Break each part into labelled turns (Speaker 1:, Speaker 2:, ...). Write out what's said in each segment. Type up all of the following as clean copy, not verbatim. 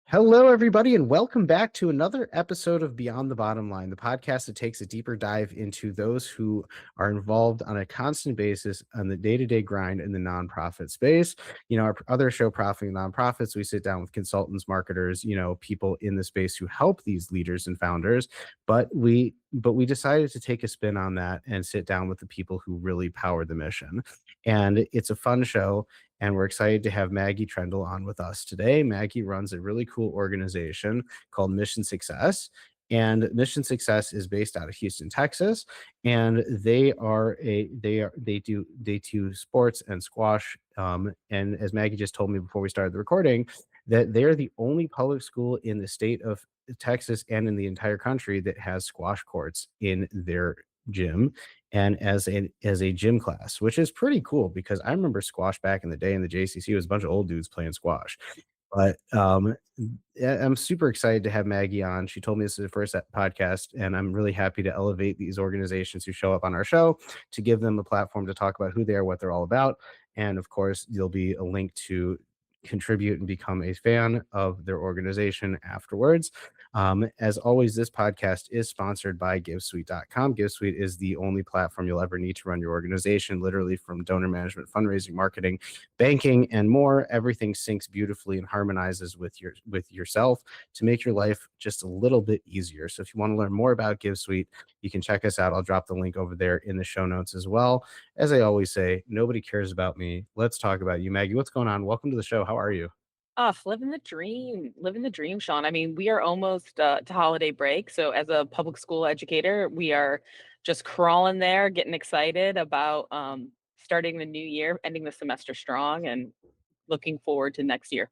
Speaker 1: Hello, everybody, and welcome back to another episode of Beyond the Bottom Line, the podcast that takes a deeper dive into those who are involved on a constant basis on the day-to-day grind in the nonprofit space. Our other show, Profiting Nonprofits, we sit down with consultants, marketers, people in the space who help these leaders and founders. But we decided to take a spin on that and sit down with the people who really power the mission. And it's a fun show. And we're excited to have Maggie Trel on with us today. Maggie runs a really cool organization called Mission Success. And Mission Success is based out of Houston, Texas, and they do sports and squash. And as Maggie just told me before we started the recording, that they're the only public school in the state of Texas and in the entire country that has squash courts in their gym and as a gym class, which is pretty cool because I remember squash back in the day in the JCC. It was a bunch of old dudes playing squash. But I'm super excited to have Maggie on. She told me this is the first podcast, and I'm really happy to elevate these organizations who show up on our show to give them a platform to talk about who they are, what they're all about. And of course, there'll be a link to contribute and become a fan of their organization afterwards. As always, this podcast is sponsored by GiveSuite.com. GiveSuite is the only platform you'll ever need to run your organization, literally from donor management, fundraising, marketing, banking, and more. Everything syncs beautifully and harmonizes with yourself to make your life just a little bit easier. So if you want to learn more about GiveSuite, you can check us out. I'll drop the link over there in the show notes as well. As I always say, nobody cares about me. Let's talk about you, Maggie. What's going on? Welcome to the show. How are you?
Speaker 2: Living the dream, Sean. I mean, we are almost to holiday break. So, as a public school educator, we are just crawling there, getting excited about starting the new year, ending the semester strong, and looking forward to next year.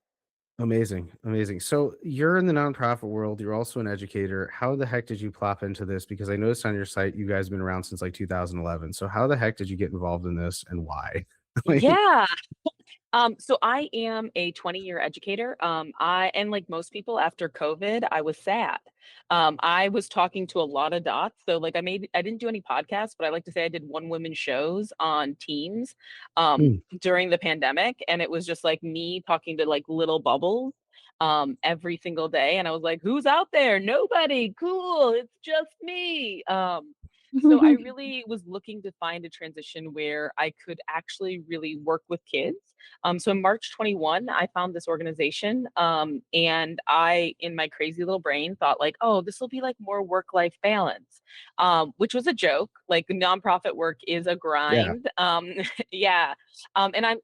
Speaker 1: Amazing, amazing. So you're in the nonprofit world. You're also an educator. How the heck did you plop into this? Because I noticed on your site you guys have been around since like 2011. So how the heck did you get involved in this and why? Like,
Speaker 2: Yeah. So I am a 20-year educator. I and like most people after COVID, I was sad. I was talking to a lot of dots. So like I didn't do any podcasts, but I like to say I did one woman shows on Teams
Speaker 1: hmm,
Speaker 2: during the pandemic. And it was just like me talking to like little bubbles every single day. And I was like, who's out there? Nobody. Cool. It's just me. So I really was looking to find a transition where I could actually really work with kids. So in March 21, I found this organization, and I, in my crazy little brain, thought like, oh, this will be like more work-life balance, which was a joke. Like nonprofit work is a
Speaker 1: yeah.
Speaker 2: grind. Yeah. And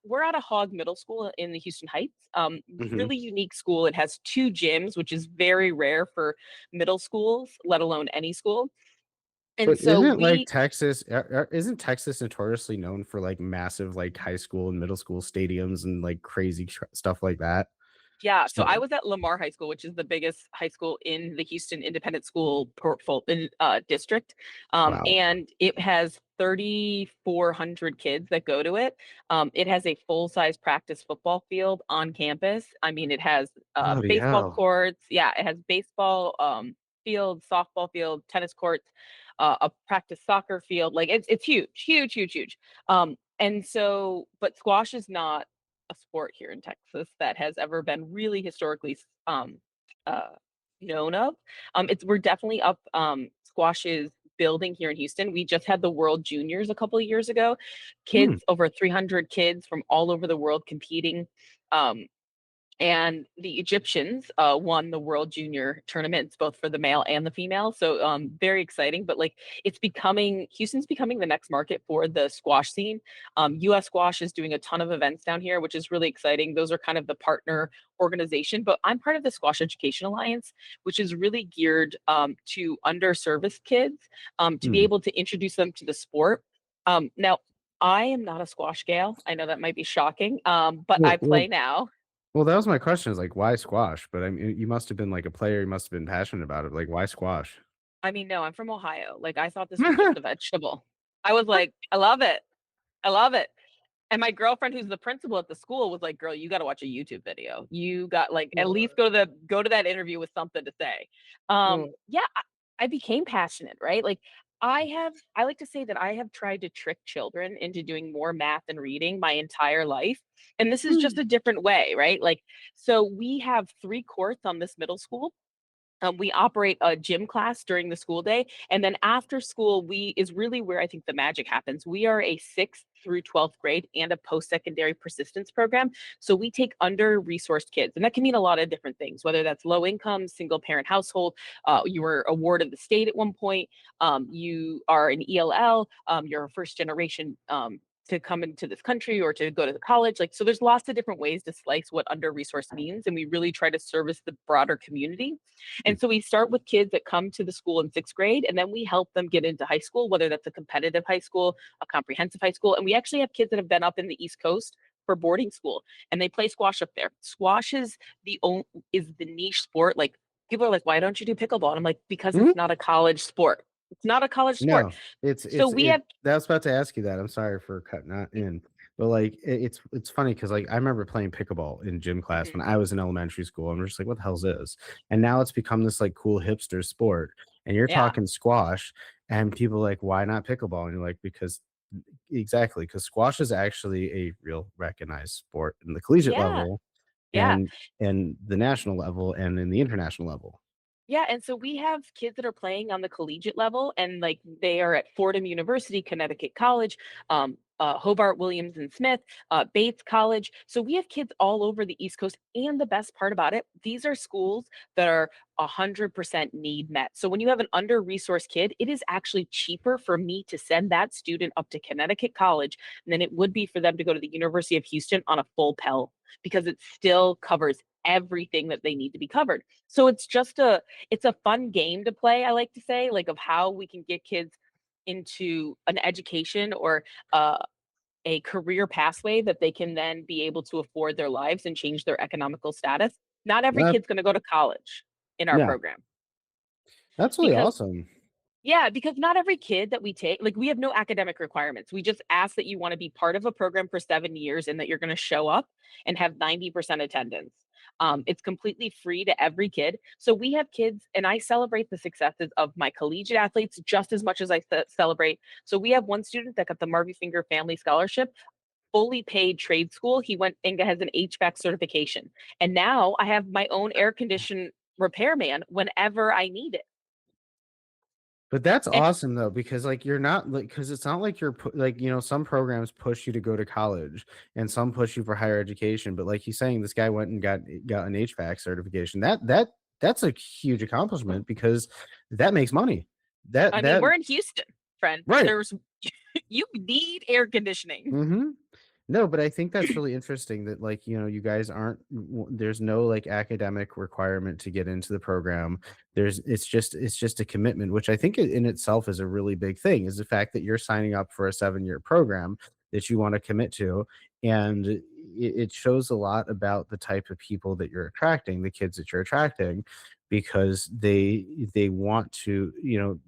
Speaker 2: we're at a Hog Middle School in the Houston Heights.
Speaker 1: Hmm.
Speaker 2: Really unique school. It has two gyms, which is very rare for middle schools, let alone any school. And
Speaker 1: But
Speaker 2: so
Speaker 1: isn't like
Speaker 2: we
Speaker 1: Texas, isn't Texas notoriously known for like massive like high school and middle school stadiums and like crazy stuff like that?
Speaker 2: Yeah, so
Speaker 1: So,
Speaker 2: I was at Lamar High School, which is the biggest high school in the Houston Independent School district,
Speaker 1: wow.
Speaker 2: and it has 3,400 kids that go to it. It has a full-size practice football field on campus. I mean, it has
Speaker 1: Bloody
Speaker 2: baseball
Speaker 1: hell.
Speaker 2: courts. Yeah, it has baseball field, softball field, tennis courts, a practice soccer field. Like it's huge, huge, huge, huge. And so, but squash is not a sport here in Texas that has ever been really historically uh, known of. We're definitely up. Squash is building here in Houston. We just had the World Juniors a couple of years ago.
Speaker 1: Hmm.
Speaker 2: Kids, over 300 kids from all over the world competing. Um, and the Egyptians won the World Junior tournaments, both for the male and the female. So very exciting. But like Houston's becoming the next market for the squash scene. U.S. Squash is doing a ton of events down here, which is really exciting. Those are kind of the partner organization. But I'm part of the Squash Education Alliance, which is really geared to underserviced kids to be
Speaker 1: Hmm.
Speaker 2: able to introduce them to the sport. Now, I am not a squash gal. I know that might be shocking, but
Speaker 1: Well,
Speaker 2: I
Speaker 1: well,
Speaker 2: play now.
Speaker 1: well, that was my question is like, why squash? But I mean, you must have been like a player. You must have been passionate about it. Like, why squash?
Speaker 2: I mean, no, I'm from Ohio. Like, I thought this was just a vegetable. I was like, "I love it. I love it." And my girlfriend, who's the principal at the school, was like, "Girl, you gotta watch a YouTube video. You got like at least go to that interview with something to say."
Speaker 1: Well,
Speaker 2: Yeah, I became passionate, right? Like I like to say that I have tried to trick children into doing more math and reading my entire life, and this is just
Speaker 1: Mm.
Speaker 2: a different way, right? Like, so we have 3 courts on this middle school. We operate a gym class during the school day, and then after school, we is really where I think the magic happens. We are a 6th through 12th grade and a post-secondary persistence program. So we take under-resourced kids, and that can mean a lot of different things, whether that's low income, single parent household, you were a ward of the state at one point, you are an ELL, you're a first generation to come into this country or to go to college. Like, so there's lots of different ways to slice what under resourced means. And we really try to service the broader community. And so we start with kids that come to the school in 6th grade, and then we help them get into high school, whether that's a competitive high school, a comprehensive high school. And we actually have kids that have been up in the East Coast for boarding school, and they play squash up there. Squash is is the niche sport. Like, people are like, why don't you do pickleball? And I'm like, because
Speaker 1: Mhm.
Speaker 2: it's not a college sport. It's not a college sport.
Speaker 1: No, it's
Speaker 2: So
Speaker 1: it's
Speaker 2: we
Speaker 1: it
Speaker 2: have
Speaker 1: I was about to ask you that, I'm sorry for cutting that in, but, like, it's funny because like, I remember playing pickleball in gym class
Speaker 2: Mhm.
Speaker 1: when I was in elementary school, and we're just like, "What the hell is this?" And now it's become this, like, cool hipster sport, and you're
Speaker 2: Yeah.
Speaker 1: talking squash, and people are like, "Why not pickleball?" And you're like, "Because" exactly, because squash is actually a real recognized sport in the collegiate
Speaker 2: Yeah.
Speaker 1: level
Speaker 2: Yeah.
Speaker 1: and the national level and in the international level.
Speaker 2: Yeah, and so we have kids that are playing on the collegiate level, and like they are at Fordham University, Connecticut College, Hobart, Williams and Smith, Bates College. So we have kids all over the East Coast. And the best part about it, these are schools that are 100% need met. So when you have an under resourced kid, it is actually cheaper for me to send that student up to Connecticut College than it would be for them to go to the University of Houston on a full Pell because it still covers everything that they need to be covered. So it's a fun game to play, I like to say, like of how we can get kids into an education or uh, a career pathway that they can then be able to afford their lives and change their economical status. Not every
Speaker 1: That
Speaker 2: kid's going to go to college in our
Speaker 1: yeah,
Speaker 2: program
Speaker 1: that's really
Speaker 2: because
Speaker 1: awesome.
Speaker 2: yeah, because not every kid that we take, like we have no academic requirements. We just ask that you want to be part of a program for 7 years and that you're going to show up and have 90% attendance. It's completely free to every kid. So we have kids, and I celebrate the successes of my collegiate athletes just as much as I celebrate. So we have one student that got the Marvy Finger Family Scholarship, fully paid trade school. He went and has an HVAC certification. And now I have my own air condition repairman whenever I need it.
Speaker 1: But that's
Speaker 2: And
Speaker 1: awesome though, because like you're not like because it's not like like some programs push you to go to college and some push you for higher education. But like he's saying, this guy went and got an HVAC certification. That's a huge accomplishment because that makes money.
Speaker 2: I mean,
Speaker 1: That
Speaker 2: we're in Houston, friend.
Speaker 1: right.
Speaker 2: There's you need air conditioning.
Speaker 1: Mhm. No, but I think that's really interesting that, like, you guys aren't there's no, like, academic requirement to get into the program. It's just a commitment, which I think in itself is a really big thing, is the fact that you're signing up for a 7-year program that you wanna commit to, and it shows a lot about the type of people that you're attracting, the kids that you're attracting, because they want to,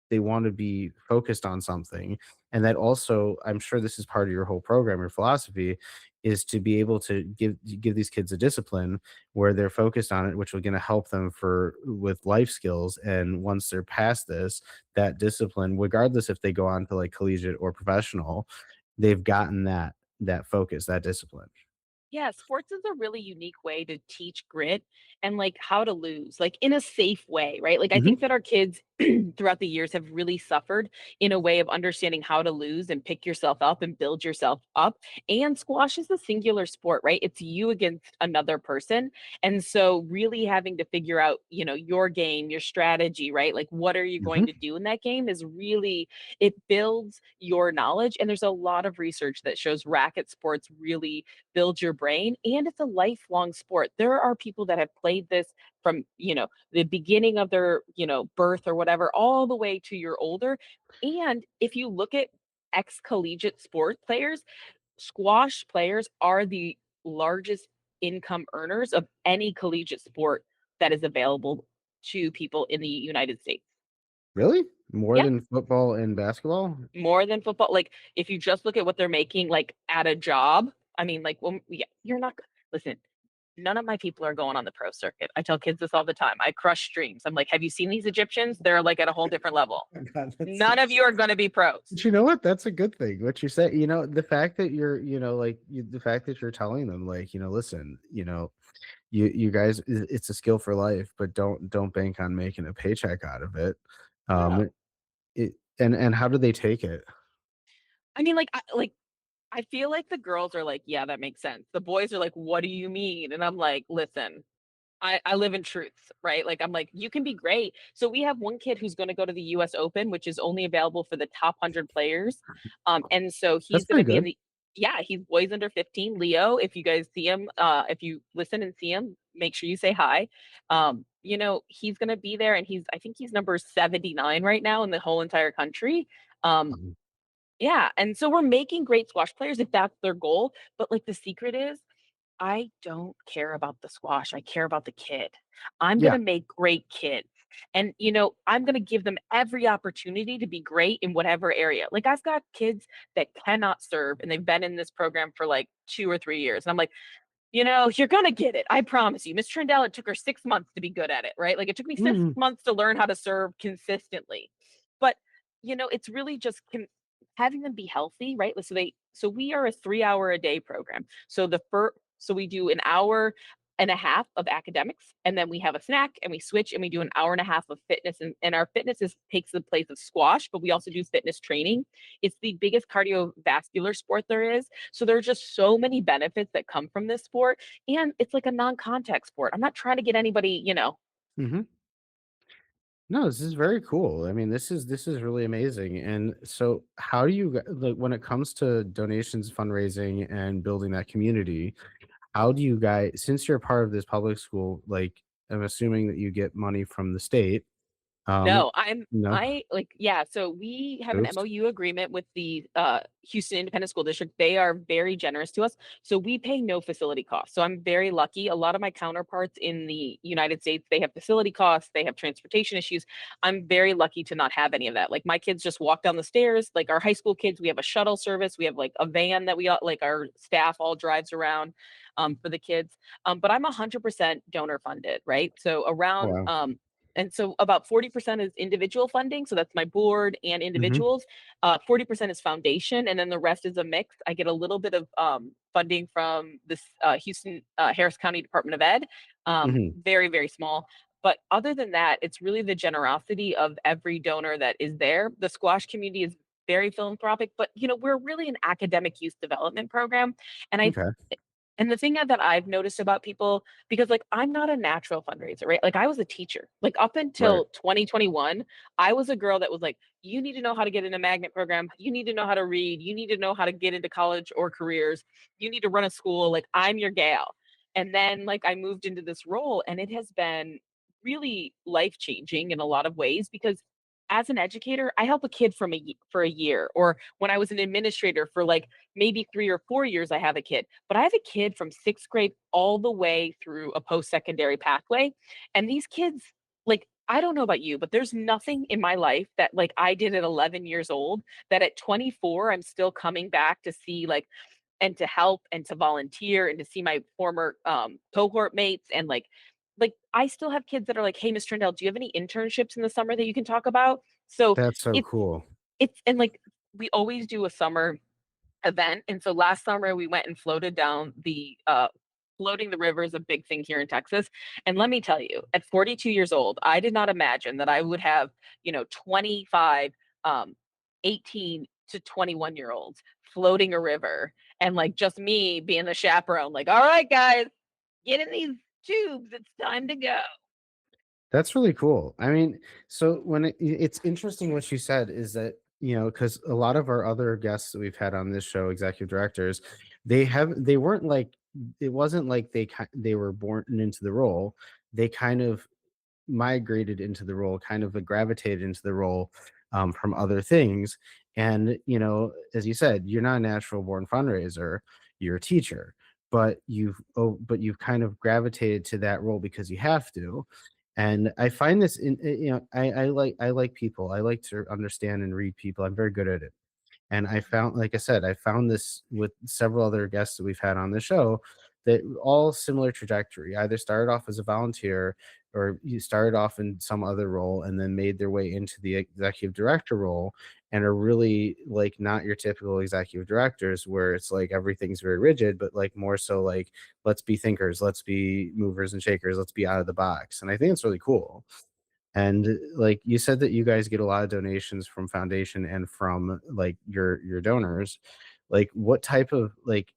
Speaker 1: they wanna be focused on something, and that also, I'm sure this is part of your whole program or philosophy, is to be able to give these kids a discipline where they're focused on it, which will gonna help them for with life skills. And once they're past this, that discipline, regardless if they go on to like collegiate or professional, they've gotten that focus, that discipline.
Speaker 2: Yeah, sports is a really unique way to teach grit and like how to lose, like in a safe way, right? Like I
Speaker 1: Mhm.
Speaker 2: think that our kids throughout the years have really suffered in a way of understanding how to lose and pick yourself up and build yourself up. And squash is a singular sport, right? It's you against another person. And so really having to figure out, your game, your strategy, right? Like what are you going
Speaker 1: Mhm.
Speaker 2: to do in that game is really it builds your knowledge. And there's a lot of research that shows racket sports really build your brain, and it's a lifelong sport. There are people that have played this from, the beginning of their, birth or whatever all the way to your older. And if you look at ex-collegiate sport players, squash players are the largest income earners of any collegiate sport that is available to people in the United States.
Speaker 1: Really? More
Speaker 2: Yeah,
Speaker 1: than football and basketball?
Speaker 2: more than football. Like if you just look at what they're making like at a job, I mean like yeah, you're not listen, none of my people are going on the pro circuit. I tell kids this all the time. I crush dreams. I'm like, have you seen these Egyptians? They're like at a whole different level.
Speaker 1: Oh my God, that's
Speaker 2: None of you are going to be pros.
Speaker 1: but you know what? That's a good thing. What you say, the fact that you're, the fact that you're telling them, like, listen, you guys, it's a skill for life, but don't bank on making a paycheck out of it.
Speaker 2: No.
Speaker 1: Um, and how do they take it?
Speaker 2: I mean, like I feel like the girls are like, yeah, that makes sense. The boys are like, what do you mean? And I'm like, listen, I live in truths, right? Like, I'm like, you can be great. So we have one kid who's going to go to the US Open, which is only available for the top 100 players. And so
Speaker 1: That's
Speaker 2: he's going
Speaker 1: pretty
Speaker 2: to be in
Speaker 1: good.
Speaker 2: the, yeah, he's boys under 15. Leo, if you guys see him, if you listen and see him, make sure you say hi. He's going to be there and I think he's number 79 right now in the whole entire country. Um,
Speaker 1: Mhm.
Speaker 2: yeah. And so we're making great squash players if that's their goal. But like the secret is, I don't care about the squash, I care about the kid. I'm
Speaker 1: Yeah.
Speaker 2: gonna make great kids, and, I'm gonna give them every opportunity to be great in whatever area. Like, I've got kids that cannot serve, and they've been in this program for, like, 2 or 3 years, and I'm like, you're gonna get it. I promise you. Miss Trindell, it took her 6 months to be good at it, right? Like it took me 6
Speaker 1: Mhm.
Speaker 2: months to learn how to serve consistently. But, it's really just having them be healthy, right? So we are a 3-hour a day program. So we do an hour and a half of academics, and then we have a snack and we switch and we do an hour and a half of fitness, and our fitness takes the place of squash, but we also do fitness training. It's the biggest cardiovascular sport there is, so there are just so many benefits that come from this sport, and it's like a non-contact sport. I'm not trying to get anybody.
Speaker 1: Mhm. No, this is very cool. I mean, this is really amazing. And so, how do you like when it comes to donations, fundraising, and building that community? How do you guys, since you're part of this public school, like I'm assuming that you get money from the state? Um,
Speaker 2: No,
Speaker 1: no,
Speaker 2: I like yeah, so we have an
Speaker 1: oops.
Speaker 2: MOU agreement with the Houston Independent School District. They are very generous to us. So we pay no facility costs. So I'm very lucky. A lot of my counterparts in the United States, they have facility costs, they have transportation issues. I'm very lucky to not have any of that. Like my kids just walk down the stairs, like our high school kids, we have a shuttle service, we have like a van that we all like our staff all drives around for the kids. But I'm 100% donor funded, right? So around
Speaker 1: Wow.
Speaker 2: and so about 40% is individual funding. So that's my board and
Speaker 1: Hmm.
Speaker 2: individuals. 40% is foundation, and then the rest is a mix. I get a little bit of funding from this Houston Harris County Department of Ed,
Speaker 1: Hmm.
Speaker 2: very, very small. But other than that, it's really the generosity of every donor that is there. The squash community is very philanthropic, but we're really an academic youth development program. And I
Speaker 1: Okay.
Speaker 2: and the thing that I've noticed about people, because like I'm not a natural fundraiser, right? Like I was a teacher. Like up
Speaker 1: Right.
Speaker 2: until 2021, I was a girl that was like, you need to know how to get in a magnet program. You need to know how to read. You need to know how to get into college or careers. You need to run a school. Like I'm your gal. And then like I moved into this role and it has been really life changing in a lot of ways because as an educator, I help a kid for a year, or when I was an administrator for like maybe 3 or 4 years, I have a kid. But I have a kid from sixth grade all the way through a post secondary pathway. And these kids, like, I don't know about you, but there's nothing in my life that like I did at 11 years old that at 24, I'm still coming back to see like and to help and to volunteer and to see my former cohort mates and like I still have kids that are like, hey, Miss Trindell, do you have any internships in the summer that you can talk about? So
Speaker 1: That's so
Speaker 2: it's
Speaker 1: cool.
Speaker 2: it's and like we always do a summer event. And so last summer we went and floated down the floating the river is a big thing here in Texas. And let me tell you, at 42 years old, I did not imagine that I would have, 25, um, 18 to 21-year olds floating a river and like just me being the chaperone, like, all right, guys, get in these tubes. It's time to go.
Speaker 1: That's really cool. I mean, so it's interesting what you said is that, because a lot of our other guests that we've had on this show, executive directors, they weren't like, it wasn't like they were born into the role. They kind of migrated into the role, kind of gravitated into the role, from other things. And, as you said, you're not a natural born fundraiser, you're a teacher, but you've kind of gravitated to that role because you have to. And I find this I like people. I like to understand and read people. I'm very good at it. And I found, like I said, I found this with several other guests that we've had on the show, that all similar trajectory, either started off as a volunteer or you started off in some other role and then made their way into the executive director role and are really like not your typical executive directors where it's like everything's very rigid, but like more so like let's be thinkers, let's be movers and shakers, let's be out of the box. And I think it's really cool. And like you said that you guys get a lot of donations from foundation and from like your donors. Like what type of like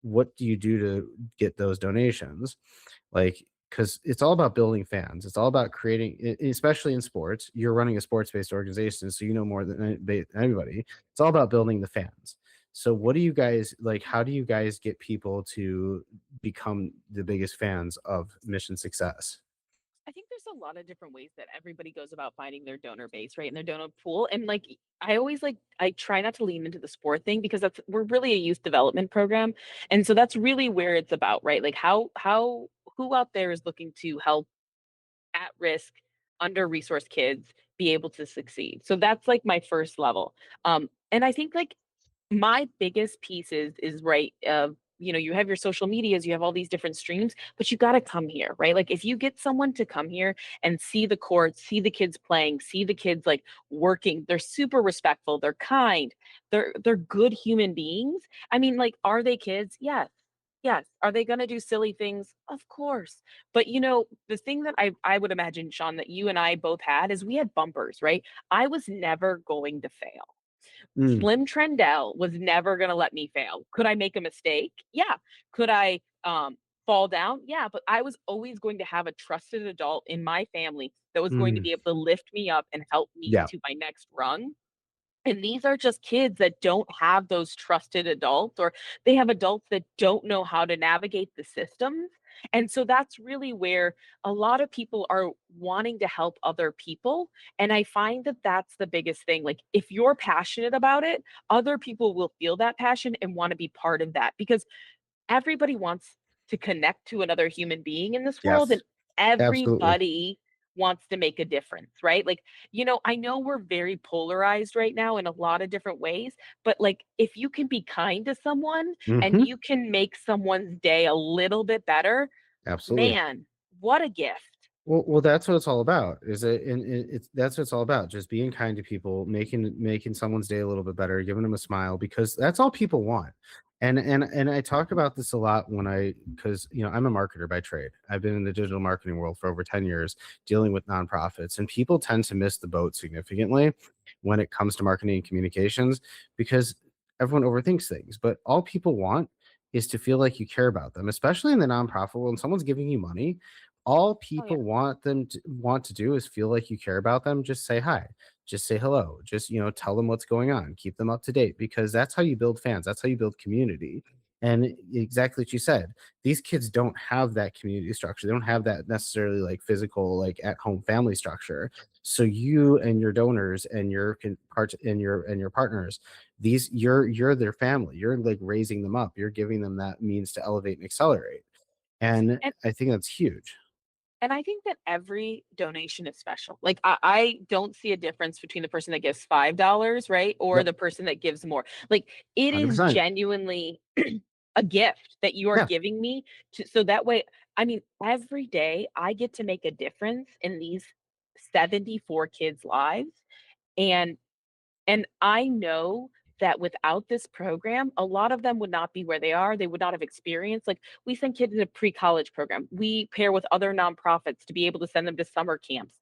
Speaker 1: what do you do to get those donations? Like, because it's all about building fans. It's all about creating, especially in sports. You're running a sports-based organization, so you know more than anybody. It's all about building the fans. So, what do you guys like? How do you guys get people to become the biggest fans of Mission Success?
Speaker 2: I think there's a lot of different ways that everybody goes about finding their donor base, right? And their donor pool. And like I always like I try not to lean into the sport thing because that's we're really a youth development program. And so that's really where it's about, right? Like how who out there is looking to help at risk, under resourced kids be able to succeed. So that's like my first level. And I think like my biggest piece is right you have your social medias, you have all these different streams, but you got to come here, right? Like if you get someone to come here and see the courts, see the kids playing, see the kids like working, they're super respectful, they're kind, they're good human beings. I mean, like, are they kids? Yes. Yes. Are they going to do silly things? Of course. But the thing that I would imagine, Sean, that you and I both had is we had bumpers, right? I was never going to fail.
Speaker 1: Mm,
Speaker 2: Slim Trendell was never gonna let me fail. Could I make a mistake? Yeah. Could I, fall down? Yeah, but I was always going to have a trusted adult in my family that was going to
Speaker 1: mm,
Speaker 2: be able to lift me up and help me
Speaker 1: yeah,
Speaker 2: to my next rung. And these are just kids that don't have those trusted adults, or they have adults that don't know how to navigate the systems. And so that's really where a lot of people are wanting to help other people. And I find that that's the biggest thing. Like, if you're passionate about it, other people will feel that passion and want to be part of that because everybody wants to connect to another human being in this world,
Speaker 1: yes,
Speaker 2: and
Speaker 1: absolutely.
Speaker 2: everybody wants to make a difference, right? Like, I know we're very polarized right now in a lot of different ways, but like if you can be kind to someone and
Speaker 1: Hmm.
Speaker 2: you can make someone's day a little bit better,
Speaker 1: Absolutely.
Speaker 2: man, what a gift.
Speaker 1: Well, that's what it's all about. Is it? And it's that's what it's all about. Just being kind to people, making someone's day a little bit better, giving them a smile, because that's all people want. And I talk about this a lot when because I'm a marketer by trade. I've been in the digital marketing world for over 10 years, dealing with nonprofits, and people tend to miss the boat significantly when it comes to marketing and communications because everyone overthinks things. But all people want is to feel like you care about them, especially in the nonprofit world. When someone's giving you money, all
Speaker 2: Oh yeah.
Speaker 1: people want to do is feel like you care about them. Just say hi, just say hello, just tell them what's going on, keep them up to date, because that's how you build fans, that's how you build community. And exactly what you said, these kids don't have that community structure, they don't have that necessarily like physical like at home family structure. So you and your donors and part and your partners, these you're their family, you're like raising them up, you're giving them that means to elevate and accelerate. And
Speaker 2: And
Speaker 1: I think that's huge.
Speaker 2: And I think that every donation is special. Like I don't see a difference between the person that gives $5, right? Or
Speaker 1: Yep.
Speaker 2: the person that gives more. Like, it is
Speaker 1: 100%.
Speaker 2: genuinely a gift that you are
Speaker 1: Yeah.
Speaker 2: giving me so that way, I mean, every day I get to make a difference in these 74 kids' lives. And I know that without this program, a lot of them would not be where they are. They would not have experienced, like, we send kids in a pre-college program. We pair with other nonprofits to be able to send them to summer camps.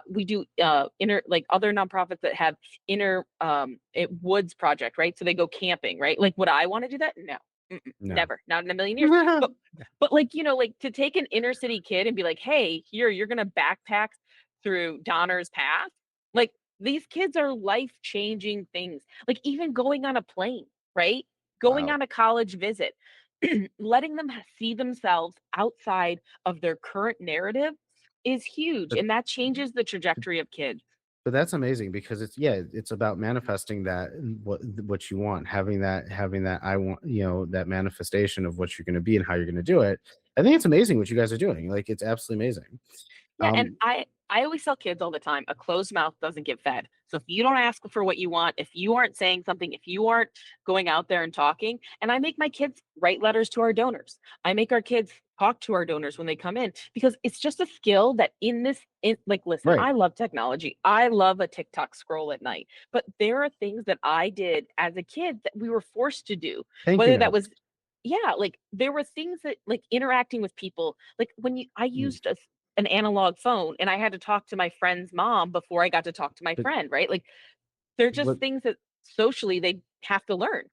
Speaker 2: We do other nonprofits that have woods project, right? So they go camping, right? Like, would I want to do that? No. Mm-mm,
Speaker 1: No.
Speaker 2: never, not in a million years. But like, like, to take an inner city kid and be like, hey, here, you're gonna backpack through Donner's Path. Like, these kids are life-changing things, like even going on a plane, right? Going
Speaker 1: Wow.
Speaker 2: on a college visit, letting them see themselves outside of their current narrative is huge,
Speaker 1: But
Speaker 2: and that changes the trajectory of kids.
Speaker 1: but that's amazing because it's about manifesting that what you want, having that I want, that manifestation of what you're gonna be and how you're gonna do it. I think it's amazing what you guys are doing. Like, it's absolutely amazing.
Speaker 2: Yeah, and
Speaker 1: Um,
Speaker 2: I always tell kids all the time, a closed mouth doesn't get fed. So if you don't ask for what you want, if you aren't saying something, if you aren't going out there and talking, and I make my kids write letters to our donors. I make our kids talk to our donors when they come in because it's just a skill that like listen,
Speaker 1: Right.
Speaker 2: I love technology. I love a TikTok scroll at night. But there are things that I did as a kid that we were forced to do.
Speaker 1: Thank you
Speaker 2: Whether that
Speaker 1: notes.
Speaker 2: was yeah, like there were things that like interacting with people, like when you I
Speaker 1: Mm.
Speaker 2: used an analog phone and I had to talk to my friend's mom before I got to talk to my
Speaker 1: But
Speaker 2: friend, right? Like they're just
Speaker 1: what
Speaker 2: things that socially they have to learn.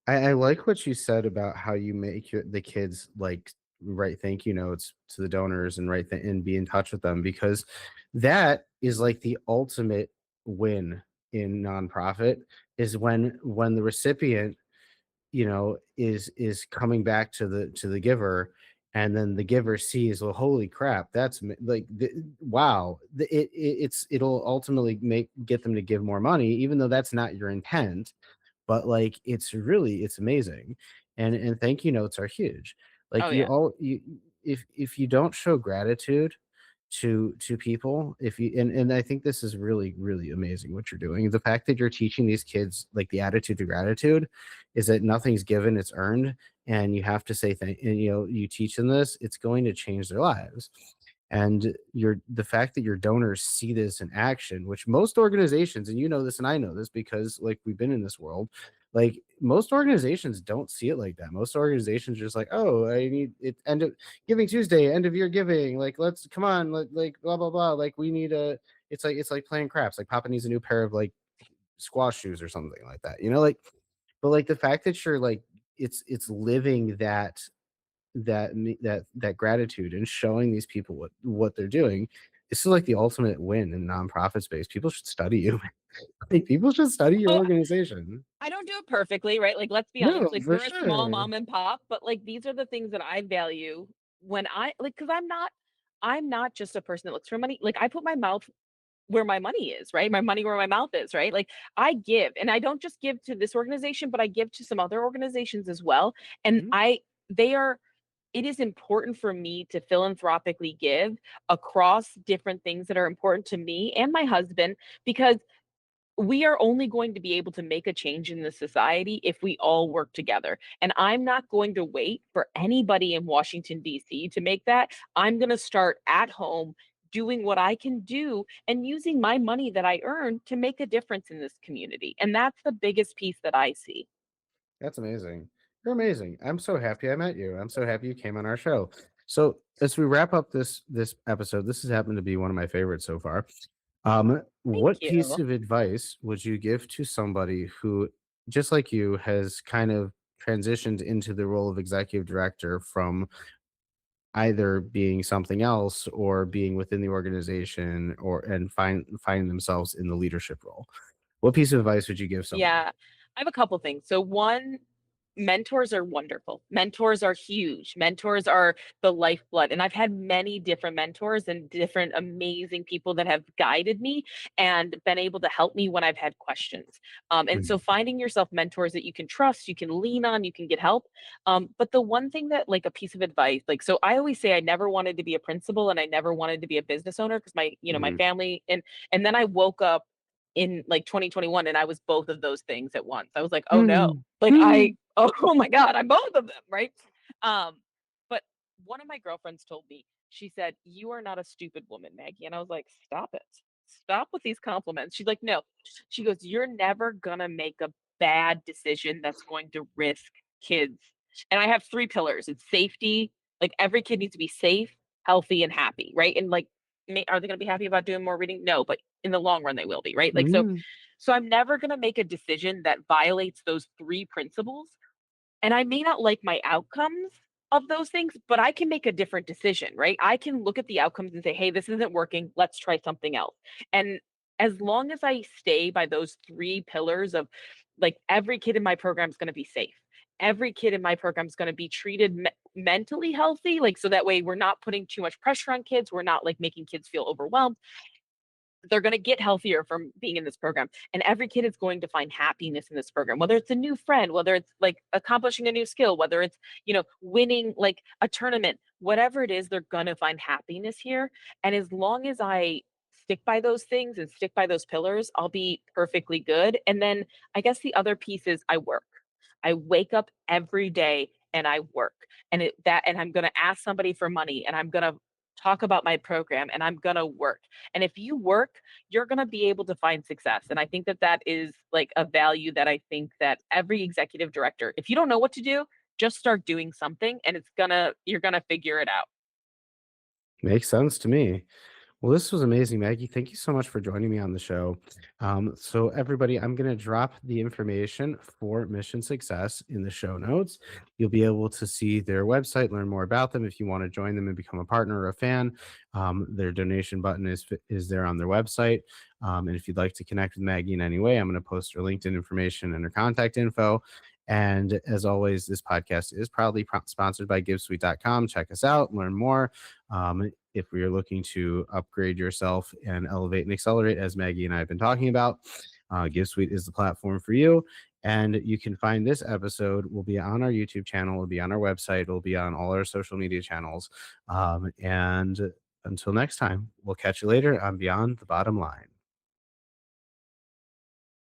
Speaker 1: I like what you said about how you make the kids like write thank you notes to the donors and and be in touch with them, because that is like the ultimate win in nonprofit, is when the recipient, is coming back to the giver, and then the giver sees, well, holy crap, like wow, it'll ultimately make get them to give more money, even though that's not your intent, but like it's amazing. And thank you notes are huge. Like
Speaker 2: Oh yeah.
Speaker 1: if you don't show gratitude to people, if you and I think this is really really amazing what you're doing, the fact that you're teaching these kids like the attitude to gratitude, is that nothing's given, it's earned, and you have to say thank, and you teach them this, it's going to change their lives. And the fact that your donors see this in action, which most organizations, and you know this and I know this because like we've been in this world, like most organizations don't see it like that. Most organizations are just like, oh, I need it, end of giving Tuesday, end of year giving, like let's come on, like blah blah blah, like we need a, it's like playing craps, like Papa needs a new pair of like squash shoes or something like that, like, but like the fact that you're like, it's living that gratitude and showing these people what they're doing. This is like the ultimate win in nonprofit space. People should study you. Like people should study your
Speaker 2: Oh,
Speaker 1: organization.
Speaker 2: I don't do it perfectly, right? Like let's be
Speaker 1: No,
Speaker 2: honest, like
Speaker 1: for
Speaker 2: we're a small
Speaker 1: sure.
Speaker 2: mom and pop, but like these are the things that I value when I like cuz I'm not just a person that looks for money. Like I put my mouth where my money is, right? My money where my mouth is, right? Like I give, and I don't just give to this organization, but I give to some other organizations as well. And
Speaker 1: Mhm.
Speaker 2: they are, it is important for me to philanthropically give across different things that are important to me and my husband because we are only going to be able to make a change in the society if we all work together. And I'm not going to wait for anybody in Washington, D.C. to make that. I'm going to start at home doing what I can do and using my money that I earn to make a difference in this community. And that's the biggest piece that I see.
Speaker 1: That's amazing. You're amazing. I'm so happy I met you. I'm so happy you came on our show. So as we wrap up this episode, this has happened to be one of my favorites so far.
Speaker 2: Thank
Speaker 1: What piece
Speaker 2: you.
Speaker 1: of advice would you give to somebody who, just like you, has kind of transitioned into the role of executive director from either being something else or being within the organization, or and find themselves in the leadership role? What piece of advice would you give somebody?
Speaker 2: Yeah, I have a couple things. So one, mentors are wonderful. Mentors are huge. Mentors are the lifeblood. And I've had many different mentors and different amazing people that have guided me and been able to help me when I've had questions. And so
Speaker 1: Mhm.
Speaker 2: finding yourself mentors that you can trust, you can lean on, you can get help. But the one thing that, like, a piece of advice, like, so I always say I never wanted to be a principal and I never wanted to be a business owner because my
Speaker 1: Mhm.
Speaker 2: family, and then I woke up in like 2021 and I was both of those things at once. I was like, oh no,
Speaker 1: Mm.
Speaker 2: like
Speaker 1: Mm.
Speaker 2: oh my God, I'm both of them, right? But one of my girlfriends told me, she said, "You are not a stupid woman, Maggie." And I was like, "Stop it. Stop with these compliments." She's like, "No." She goes, "You're never gonna make a bad decision that's going to risk kids." And I have three pillars. It's safety. Like every kid needs to be safe, healthy, and happy, right? And like, are they gonna be happy about doing more reading? No, but in the long run they will be, right? Like
Speaker 1: Mm.
Speaker 2: so I'm never going to make a decision that violates those three principles, and I may not like my outcomes of those things, but I can make a different decision, right? I can look at the outcomes and say, "Hey, this isn't working. Let's try something else." And as long as I stay by those three pillars of, like, every kid in my program is going to be safe. Every kid in my program is going to be treated mentally healthy, like so that way we're not putting too much pressure on kids, we're not like making kids feel overwhelmed. They're going to get healthier from being in this program. And every kid is going to find happiness in this program, whether it's a new friend, whether it's like accomplishing a new skill, whether it's, winning like a tournament, whatever it is, they're going to find happiness here. And as long as I stick by those things and stick by those pillars, I'll be perfectly good. And then I guess the other piece is I work. I wake up every day and I work. And I'm going to ask somebody for money and I'm going to talk about my program and I'm going to work. And if you work, you're going to be able to find success. And I think that that is like a value that I think that every executive director, if you don't know what to do, just start doing something and you're going to figure it out.
Speaker 1: Makes sense to me. Well, this was amazing, Maggie. Thank you so much for joining me on the show. So, everybody, I'm going to drop the information for Mission Success in the show notes. You'll be able to see their website, learn more about them. If you want to join them and become a partner or a fan, their donation button is there on their website. And if you'd like to connect with Maggie in any way, I'm going to post her LinkedIn information and her contact info. And as always, this podcast is proudly sponsored by GiveSuite.com. Check us out, learn more. If we are looking to upgrade yourself and elevate and accelerate, as Maggie and I have been talking about, GiveSuite is the platform for you. And you can find this episode will be on our YouTube channel, will be on our website, will be on all our social media channels. And until next time, we'll catch you later on Beyond the Bottom Line.